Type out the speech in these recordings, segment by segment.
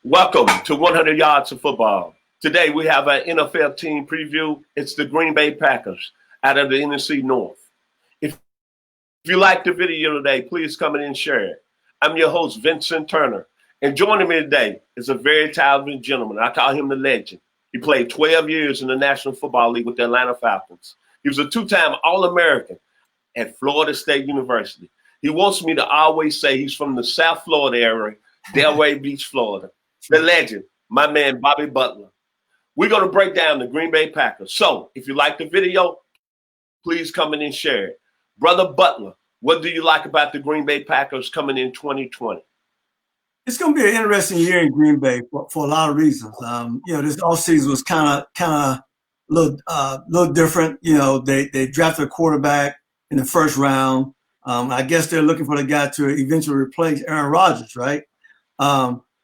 Welcome to 100 Yards of Football. Today we have an NFL team preview. It's the Green Bay Packers out of the NFC North. If you like the video today, please come in and share it. I'm your host, Vincent Turner. And joining me today is a very talented gentleman. I call him the legend. He played 12 years in the National Football League with the Atlanta Falcons. He was a two-time All-American at Florida State University. He wants me to always say he's from the South Florida area, Delray Beach, Florida. The legend, my man, Bobby Butler. We're going to break down the Green Bay Packers. So if you like the video, please come in and share it. Brother Butler, what do you like about the Green Bay Packers coming in 2020? It's going to be an interesting year in Green Bay for a lot of reasons. This offseason was kind of a little different. They drafted a quarterback in the first round. I guess they're looking for the guy to eventually replace Aaron Rodgers, right?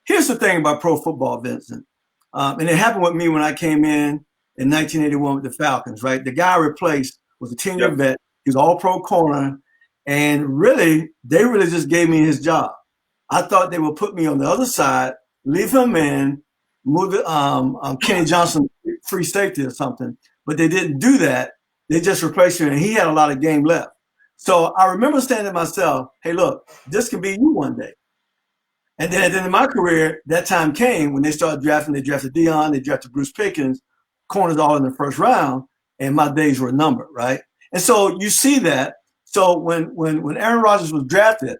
Here's the thing about pro football, Vincent. And it happened with me when I came in 1981 with the Falcons, right? The guy I replaced was a 10-year vet. He was all-pro corner. And they really just gave me his job. I thought they would put me on the other side, leave him in, move Kenny Johnson free safety or something. But they didn't do that. They just replaced him, and he had a lot of game left. So I remember saying to myself, hey, look, this can be you one day. And then at the end of my career, that time came when they started drafting. They drafted Dion, they drafted Bruce Pickens, corners all in the first round, and my days were numbered, right? And so you see that. So when Aaron Rodgers was drafted,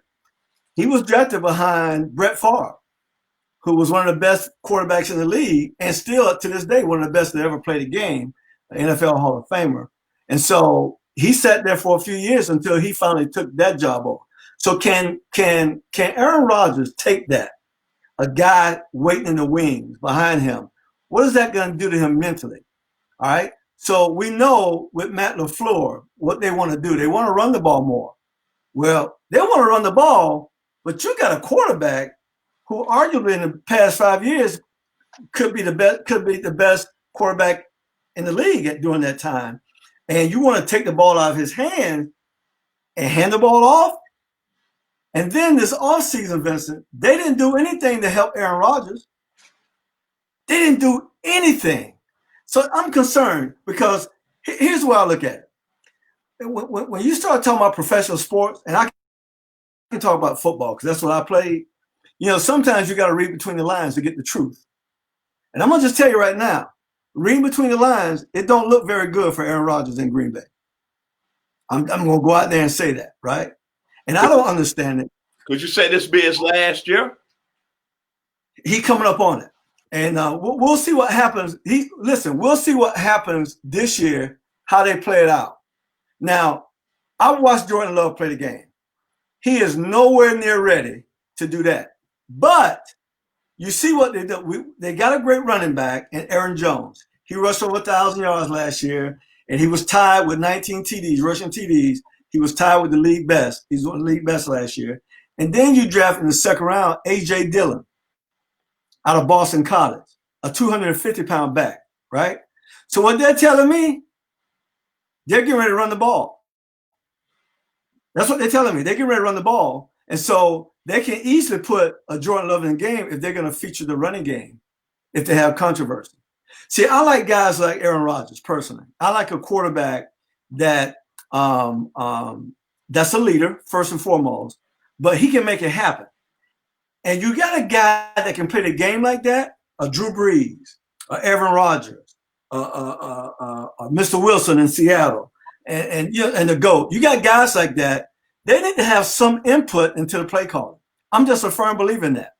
he was drafted behind Brett Favre, who was one of the best quarterbacks in the league, and still to this day one of the best that ever played a game, an NFL Hall of Famer. And so he sat there for a few years until he finally took that job over. So can Aaron Rodgers take that? A guy waiting in the wings behind him. What is that going to do to him mentally? All right. So we know with Matt LaFleur what they want to do. They want to run the ball more. Well, they want to run the ball, but you got a quarterback who arguably in the past 5 years could be the best quarterback in the league during that time. And you want to take the ball out of his hand and hand the ball off? And then this offseason, Vincent, they didn't do anything to help Aaron Rodgers. They didn't do anything. So I'm concerned because here's where I look at it. When you start talking about professional sports, and I can talk about football because that's what I played, sometimes you got to read between the lines to get the truth. And I'm going to just tell you right now, reading between the lines, it don't look very good for Aaron Rodgers in Green Bay. I'm going to go out there and say that, right? And I don't understand it. Could you say this be his last year? He coming up on it. And we'll see what happens. We'll see what happens this year, how they play it out. Now, I watched Jordan Love play the game. He is nowhere near ready to do that. But you see what they do. They got a great running back in Aaron Jones. He rushed over 1,000 yards last year, and he was tied with 19 TDs, rushing TDs. He was tied with the league best. He's one of the league best last year. And then you draft in the second round A.J. Dillon out of Boston College, a 250-pound back, right? So what they're telling me, they're getting ready to run the ball. That's what they're telling me. They're getting ready to run the ball. And so they can easily put a Jordan Love in the game if they're going to feature the running game, if they have controversy. See, I like guys like Aaron Rodgers personally. I like a quarterback that that's a leader, first and foremost, but he can make it happen. And you got a guy that can play the game like that, a Drew Brees, a Aaron Rodgers, Mr. Wilson in Seattle, and the GOAT. You got guys like that. They need to have some input into the play calling. I'm just a firm believer in that.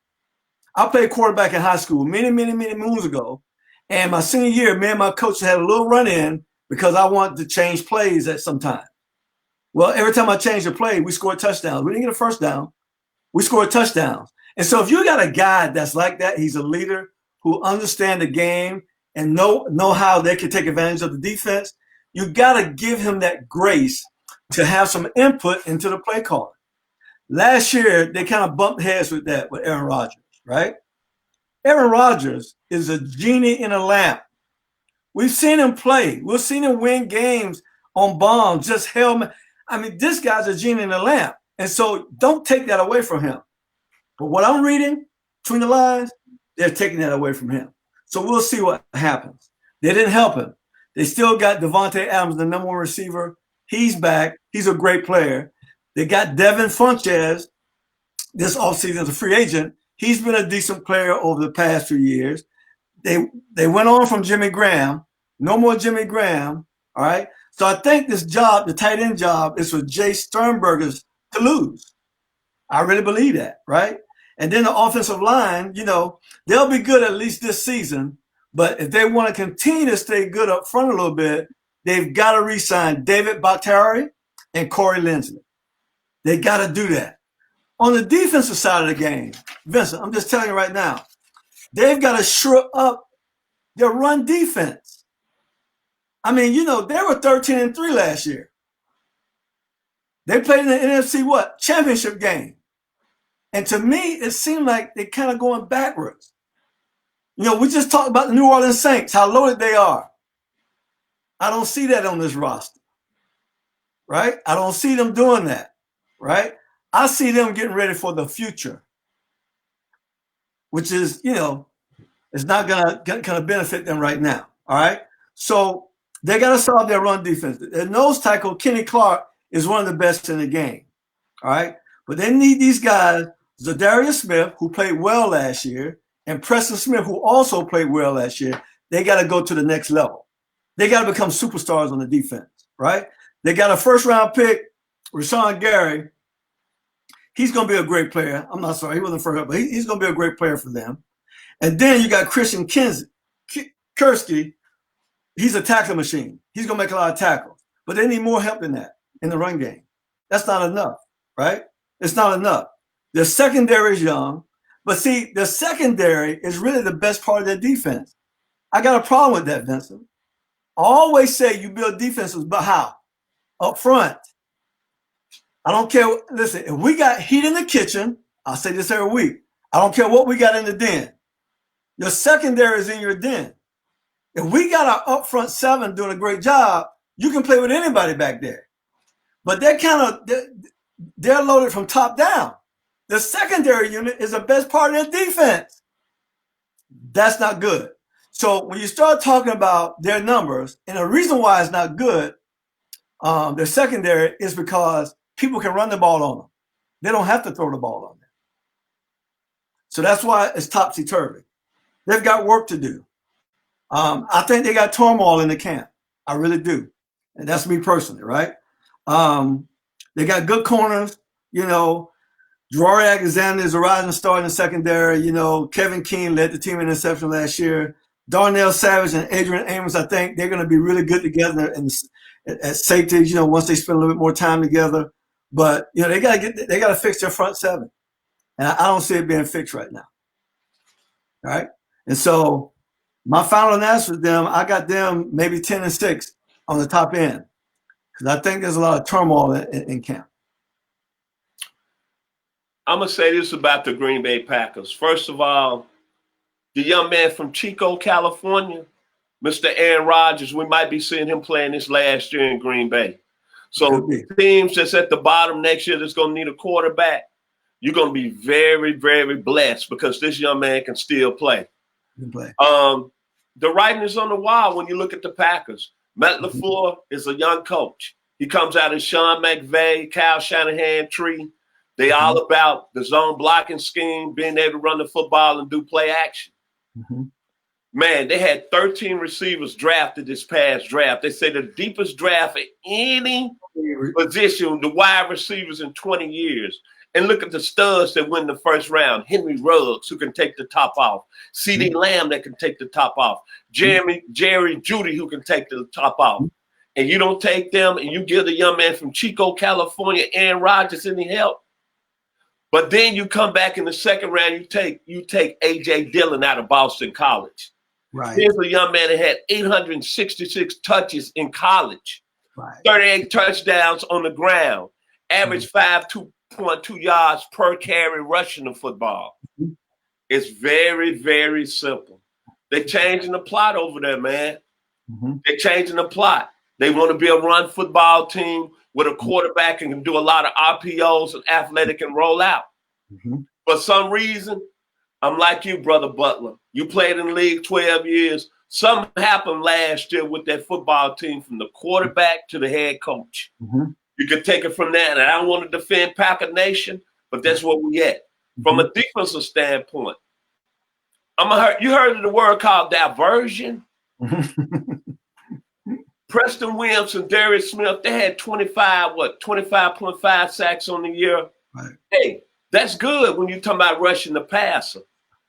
I played quarterback in high school many moons ago. And my senior year, me and my coach had a little run-in because I wanted to change plays at some time. Well, every time I changed the play, we scored touchdowns. We didn't get a first down. We scored touchdowns. And so if you got a guy that's like that, he's a leader who understands the game and know how they can take advantage of the defense, you got to give him that grace to have some input into the play calling. Last year, they kind of bumped heads with that with Aaron Rodgers, right? Aaron Rodgers is a genie in a lamp. We've seen him play. We've seen him win games on bombs, just helmet. I mean, this guy's a genie in a lamp. And so don't take that away from him. But what I'm reading between the lines, they're taking that away from him. So we'll see what happens. They didn't help him. They still got Devontae Adams, the number one receiver. He's back. He's a great player. They got Devin Funchess this offseason as a free agent. He's been a decent player over the past few years. They went on from Jimmy Graham. No more Jimmy Graham. All right. So I think this job, the tight end job, is for Jay Sternberger's to lose. I really believe that, right? And then the offensive line, they'll be good at least this season. But if they want to continue to stay good up front a little bit, they've got to re-sign David Bakhtiari and Corey Linsley. They got to do that. On the defensive side of the game, Vincent, I'm just telling you right now, they've got to shore up their run defense. I mean, they were 13-3 last year. They played in the NFC championship game. And to me, it seemed like they're kind of going backwards. We just talked about the New Orleans Saints, how loaded they are. I don't see that on this roster, right? I don't see them doing that, right? I see them getting ready for the future, which is, it's not gonna benefit them right now, all right? So they got to solve their run defense. Their nose tackle, Kenny Clark, is one of the best in the game, all right? But they need these guys, Zadarius Smith, who played well last year, and Preston Smith, who also played well last year. They got to go to the next level. They got to become superstars on the defense, right? They got a first-round pick, Rashawn Gary. He's going to be a great player. I'm not sorry, he wasn't first, but he's going to be a great player for them. And then you got Christian Kursky. He's a tackle machine. He's going to make a lot of tackles. But they need more help than that in the run game. That's not enough, right? It's not enough. Their secondary is young. But see, the secondary is really the best part of their defense. I got a problem with that, Vincent. I always say you build defenses, but how? Up front. I don't care. Listen, if we got heat in the kitchen, I'll say this every week. I don't care what we got in the den. Your secondary is in your den. If we got our up front seven doing a great job, you can play with anybody back there. But they're loaded from top down. The secondary unit is the best part of their defense. That's not good. So when you start talking about their numbers, and the reason why it's not good, their secondary is because people can run the ball on them. They don't have to throw the ball on them. So that's why it's topsy-turvy. They've got work to do. I think they got turmoil in the camp. I really do. And that's me personally, right? They got good corners, Jawari Alexander is a rising star in the secondary. Kevin King led the team in interception last year. Darnell Savage and Adrian Amos, I think they're going to be really good together at safety, once they spend a little bit more time together. But, they got to fix their front seven. And I don't see it being fixed right now. All right. And so my final analysis with them, I got them maybe 10-6 on the top end because I think there's a lot of turmoil in camp. I'm going to say this about the Green Bay Packers. First of all, the young man from Chico, California, Mr. Aaron Rodgers, we might be seeing him playing this last year in Green Bay. So teams that's at the bottom next year that's going to need a quarterback, you're going to be very, very blessed because this young man can still play. The writing is on the wall when you look at the Packers. Matt LaFleur is a young coach. He comes out of Sean McVay, Kyle Shanahan tree. They all about the zone blocking scheme, being able to run the football and do play action. Man, they had 13 receivers drafted this past draft. They say the deepest draft at any position, the wide receivers in 20 years. And look at the studs that win the first round. Henry Ruggs, who can take the top off. CeeDee Lamb that can take the top off. Jerry Jeudy, who can take the top off. And you don't take them and you give the young man from Chico, California, Aaron Rodgers any help. But then you come back in the second round, you take A.J. Dillon out of Boston College. Right. Here's a young man that had 866 touches in college, 38 touchdowns on the ground, average 5.2 yards per carry rushing the football. It's very, very simple. They're changing the plot over there, man. They're changing the plot. They want to be a run football team with a quarterback and can do a lot of RPOs and athletic and roll out. For some reason, I'm like you, Brother Butler. You played in the league 12 years. Something happened last year with that football team from the quarterback to the head coach. Mm-hmm. You can take it from there. And I don't want to defend Packer Nation, but that's where we at. From a defensive standpoint, you heard of the word called diversion? Preston Williams and Darius Smith, they had 25.5 sacks on the year. Right. Hey, that's good when you're talking about rushing the passer.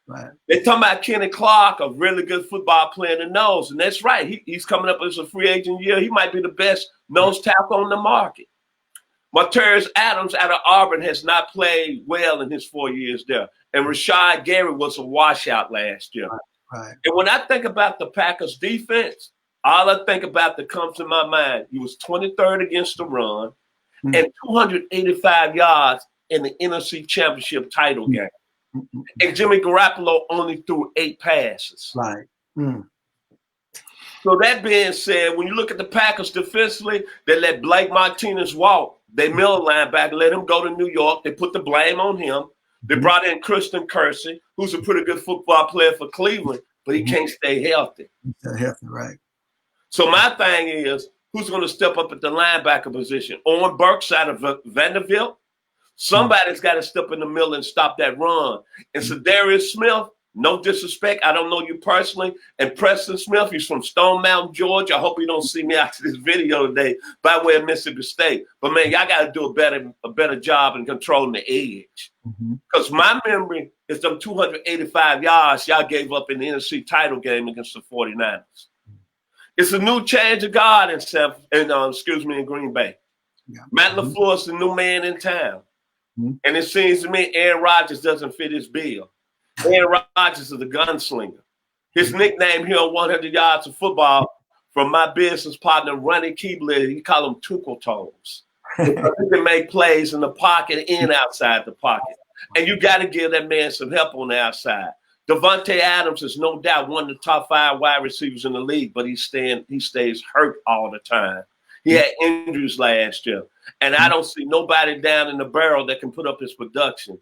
Right. They're talking about Kenny Clark, a really good football player in the nose. And that's right. He's coming up as a free agent year. He might be the best nose tackle on the market. Martellus Adams out of Auburn has not played well in his 4 years there. And Rashad Gary was a washout last year. Right. And when I think about the Packers defense, all I think about that comes to my mind, he was 23rd against the run and 285 yards in the NFC Championship title game. And Jimmy Garoppolo only threw 8 passes. Right. So that being said, when you look at the Packers defensively, they let Blake Martinez walk. They middle linebacker, let him go to New York. They put the blame on him. They brought in Christian Kirksey, who's a pretty good football player for Cleveland, but he can't stay healthy. Right. So my thing is, who's going to step up at the linebacker position? Owen Burks out of Vanderbilt? Somebody's got to step in the middle and stop that run. And so Darius Smith, no disrespect, I don't know you personally, and Preston Smith, he's from Stone Mountain, Georgia. I hope you don't see me after this video today by way of Mississippi State. But, man, y'all got to do a better job in controlling the edge. Because my memory is them 285 yards y'all gave up in the NFC title game against the 49ers. It's a new change of guard in Green Bay. Yeah. Matt LaFleur is the new man in town. And it seems to me Aaron Rodgers doesn't fit his bill. Aaron Rodgers is a gunslinger. His nickname here on 100 Yards of Football from my business partner, Ronnie Keebler, he called him Twinkle Toes. He can make plays in the pocket and outside the pocket. And you got to give that man some help on the outside. Devontae Adams is no doubt one of the top 5 wide receivers in the league, but he stays hurt all the time. He had injuries last year. And I don't see nobody down in the barrel that can put up his production.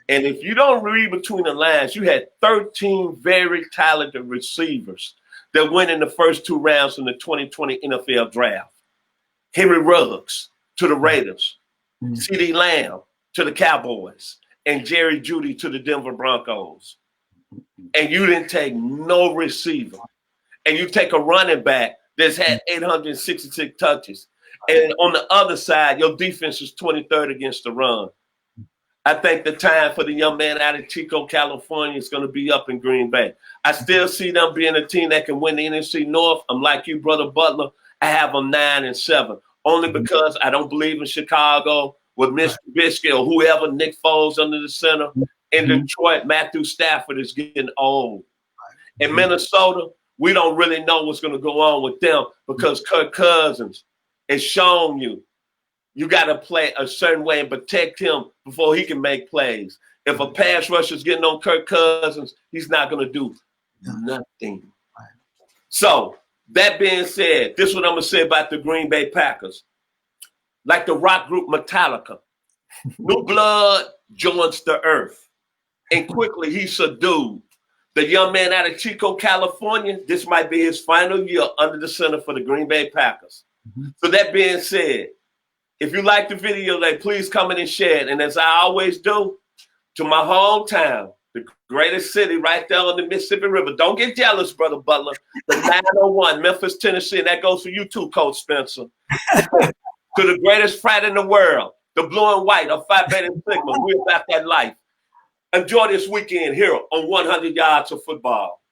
And if you don't read between the lines, you had 13 very talented receivers that went in the first 2 rounds in the 2020 NFL draft. Henry Ruggs to the Raiders, CeeDee Lamb to the Cowboys, and Jerry Jeudy to the Denver Broncos. And you didn't take no receiver. And you take a running back that's had 866 touches. And on the other side, your defense is 23rd against the run. I think the time for the young man out of Chico, California is going to be up in Green Bay. I still see them being a team that can win the NFC North. I'm like you, Brother Butler. I have them 9-7, only because I don't believe in Chicago with Mr. Trubisky or whoever, Nick Foles under the center. In Detroit, Matthew Stafford is getting old. In Minnesota, we don't really know what's going to go on with them because Kirk Cousins has shown you got to play a certain way and protect him before he can make plays. If a pass rusher is getting on Kirk Cousins, he's not going to do nothing. So that being said, this is what I'm going to say about the Green Bay Packers. Like the rock group Metallica, new blood joins the earth. And quickly he's subdued. The young man out of Chico, California, this might be his final year under the center for the Green Bay Packers. So that being said, if you like the video today, please comment and share it. And as I always do, to my hometown, the greatest city right there on the Mississippi River. Don't get jealous, Brother Butler. The 901, Memphis, Tennessee. And that goes for you too, Coach Spencer. To the greatest frat in the world, the blue and white of Phi Beta Sigma. We're about that life. Enjoy this weekend here on 100 Yards of Football.